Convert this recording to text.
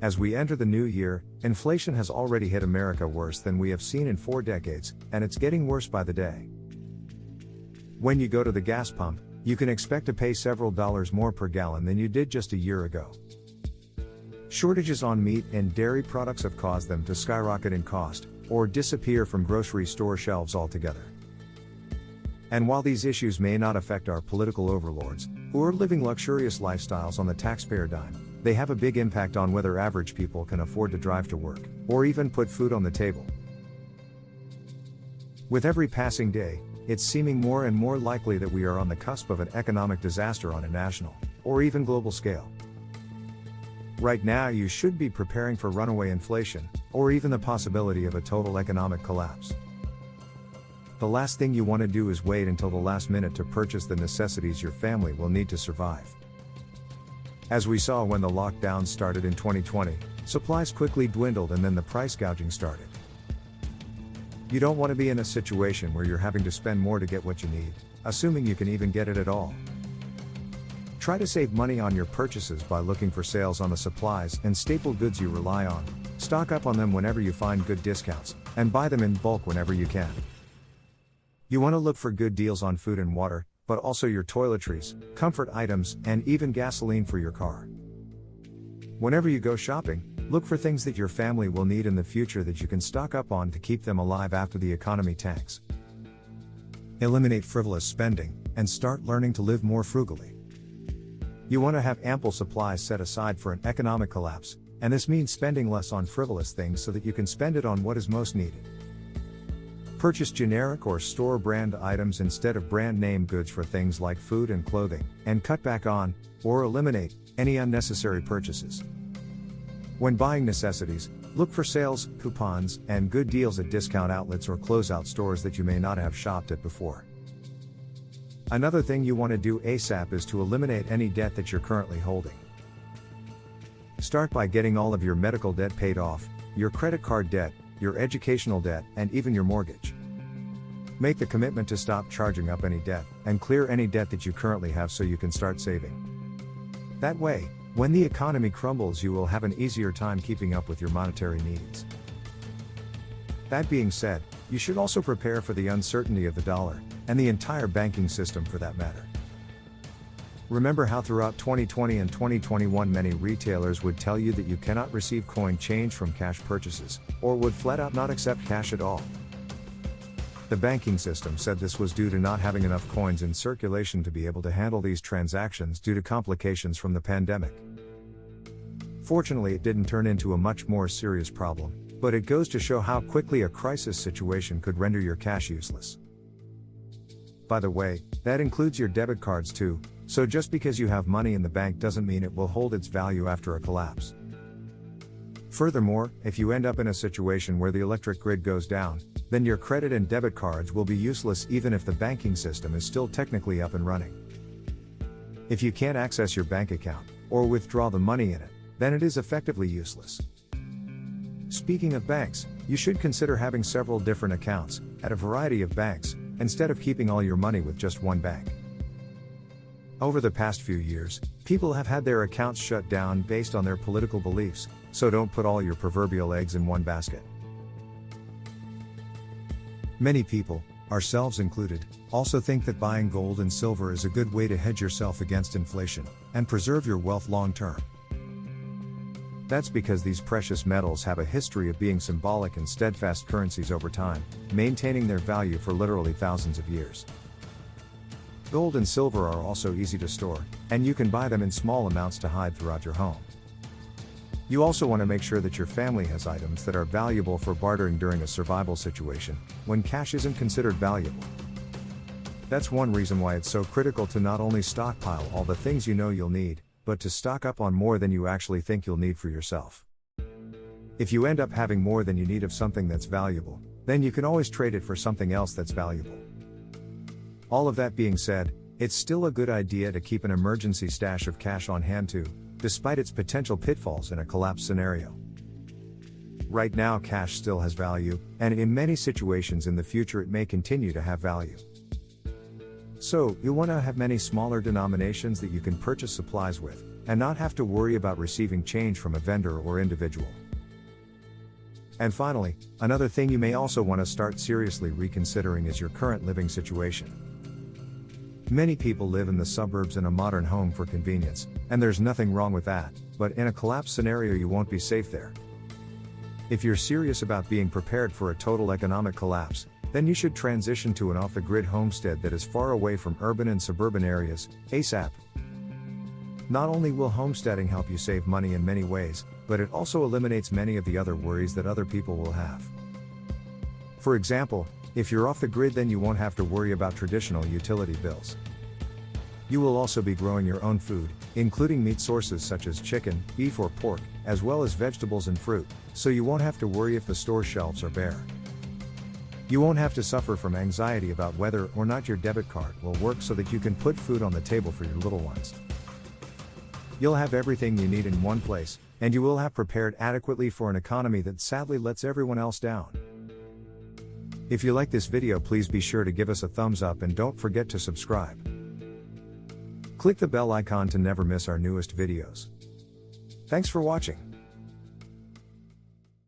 As we enter the new year, inflation has already hit America worse than we have seen in 4 decades, and it's getting worse by the day. When you go to the gas pump, you can expect to pay several dollars more per gallon than you did just a year ago. Shortages on meat and dairy products have caused them to skyrocket in cost, or disappear from grocery store shelves altogether. And while these issues may not affect our political overlords, who are living luxurious lifestyles on the taxpayer dime, they have a big impact on whether average people can afford to drive to work, or even put food on the table. With every passing day, it's seeming more and more likely that we are on the cusp of an economic disaster on a national, or even global scale. Right now you should be preparing for runaway inflation, or even the possibility of a total economic collapse. The last thing you want to do is wait until the last minute to purchase the necessities your family will need to survive. As we saw when the lockdowns started in 2020, supplies quickly dwindled and then the price gouging started. You don't want to be in a situation where you're having to spend more to get what you need, assuming you can even get it at all. Try to save money on your purchases by looking for sales on the supplies and staple goods you rely on, stock up on them whenever you find good discounts, and buy them in bulk whenever you can. You want to look for good deals on food and water, but also your toiletries, comfort items, and even gasoline for your car. Whenever you go shopping, look for things that your family will need in the future that you can stock up on to keep them alive after the economy tanks. Eliminate frivolous spending, and start learning to live more frugally. You want to have ample supplies set aside for an economic collapse, and this means spending less on frivolous things so that you can spend it on what is most needed. Purchase generic or store brand items instead of brand name goods for things like food and clothing, and cut back on, or eliminate, any unnecessary purchases. When buying necessities, look for sales, coupons, and good deals at discount outlets or closeout stores that you may not have shopped at before. Another thing you want to do ASAP is to eliminate any debt that you're currently holding. Start by getting all of your medical debt paid off, your credit card debt, your educational debt, and even your mortgage. Make the commitment to stop charging up any debt, and clear any debt that you currently have so you can start saving. That way, when the economy crumbles, you will have an easier time keeping up with your monetary needs. That being said, you should also prepare for the uncertainty of the dollar, and the entire banking system for that matter. Remember how throughout 2020 and 2021 many retailers would tell you that you cannot receive coin change from cash purchases, or would flat out not accept cash at all. The banking system said this was due to not having enough coins in circulation to be able to handle these transactions due to complications from the pandemic. Fortunately, it didn't turn into a much more serious problem, but it goes to show how quickly a crisis situation could render your cash useless. By the way, that includes your debit cards too, so just because you have money in the bank doesn't mean it will hold its value after a collapse. Furthermore, if you end up in a situation where the electric grid goes down, then your credit and debit cards will be useless even if the banking system is still technically up and running. If you can't access your bank account, or withdraw the money in it, then it is effectively useless. Speaking of banks, you should consider having several different accounts, at a variety of banks, instead of keeping all your money with just one bank. Over the past few years, people have had their accounts shut down based on their political beliefs, so don't put all your proverbial eggs in one basket. Many people, ourselves included, also think that buying gold and silver is a good way to hedge yourself against inflation, and preserve your wealth long term. That's because these precious metals have a history of being symbolic and steadfast currencies over time, maintaining their value for literally thousands of years. Gold and silver are also easy to store, and you can buy them in small amounts to hide throughout your home. You also want to make sure that your family has items that are valuable for bartering during a survival situation, when cash isn't considered valuable. That's one reason why it's so critical to not only stockpile all the things you know you'll need, but to stock up on more than you actually think you'll need for yourself. If you end up having more than you need of something that's valuable, then you can always trade it for something else that's valuable. All of that being said, it's still a good idea to keep an emergency stash of cash on hand too, despite its potential pitfalls in a collapse scenario. Right now cash still has value, and in many situations in the future it may continue to have value. So, you'll want to have many smaller denominations that you can purchase supplies with, and not have to worry about receiving change from a vendor or individual. And finally, another thing you may also want to start seriously reconsidering is your current living situation. Many people live in the suburbs in a modern home for convenience, and there's nothing wrong with that, but in a collapse scenario you won't be safe there. If you're serious about being prepared for a total economic collapse, then you should transition to an off-the-grid homestead that is far away from urban and suburban areas, ASAP. Not only will homesteading help you save money in many ways, but it also eliminates many of the other worries that other people will have. For example, if you're off the grid, then you won't have to worry about traditional utility bills. You will also be growing your own food, including meat sources such as chicken, beef or pork, as well as vegetables and fruit, so you won't have to worry if the store shelves are bare. You won't have to suffer from anxiety about whether or not your debit card will work so that you can put food on the table for your little ones. You'll have everything you need in one place, and you will have prepared adequately for an economy that sadly lets everyone else down. If you like this video, please be sure to give us a thumbs up and don't forget to subscribe. Click the bell icon to never miss our newest videos. Thanks for watching.